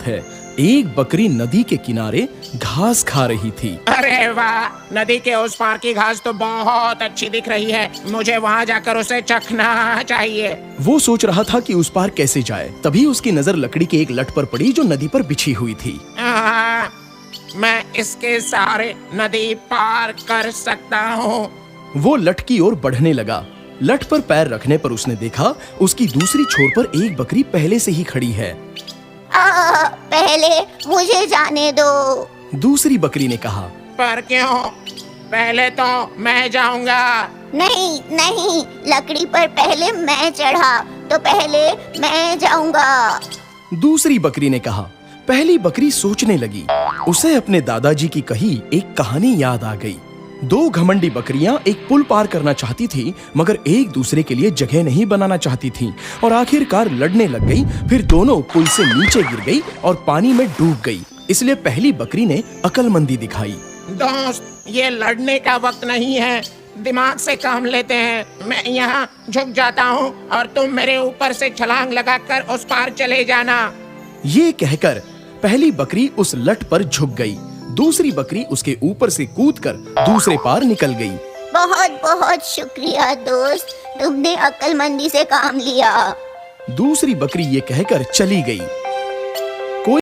बात है, एक बकरी नदी के किनारे घास खा रही थी। अरे वाह, नदी के उस पार की घास तो बहुत अच्छी दिख रही है। मुझे वहाँ जाकर उसे चखना चाहिए। वो सोच रहा था कि उस पार कैसे जाए। तभी उसकी नजर लकड़ी के एक लट पर पड़ी जो नदी पर बिछी हुई थी। मैं इसके सहारे नदी पार कर सकता हूँ। वो लट की ओर बढ़ने लगा। लट पर पैर रखने पर उसने देखा उसकी दूसरी छोर पर एक बकरी पहले से ही खड़ी है। पहले मुझे जाने दो। दूसरी बकरी ने कहा। पर क्यों? पहले तो मैं जाऊंगा। नहीं नहीं, लकड़ी पर पहले मैं चढ़ा तो पहले मैं जाऊंगा। दूसरी बकरी ने कहा। पहली बकरी सोचने लगी। उसे अपने दादाजी की कही एक कहानी याद आ गई। दो घमंडी बकरियां एक पुल पार करना चाहती थी, मगर एक दूसरे के लिए जगह नहीं बनाना चाहती थीं और आखिरकार लड़ने लग गई। फिर दोनों पुल से नीचे गिर गई और पानी में डूब गई। इसलिए पहली बकरी ने अक्लमंदी दिखाई। दोस्त, ये लड़ने का वक्त नहीं है, दिमाग से काम लेते हैं। मैं यहाँ झुक जाता हूँ और तुम मेरे ऊपर से छलांग लगाकर उस पार चले जाना। ये कहकर पहली बकरी उस लट पर झुक गई। दूसरी बकरी उसके ऊपर से कूदकर दूसरे पार निकल गई। बहुत बहुत शुक्रिया दोस्त, तुमने अक्लमंदी से काम लिया। दूसरी बकरी ये कहकर चली गई।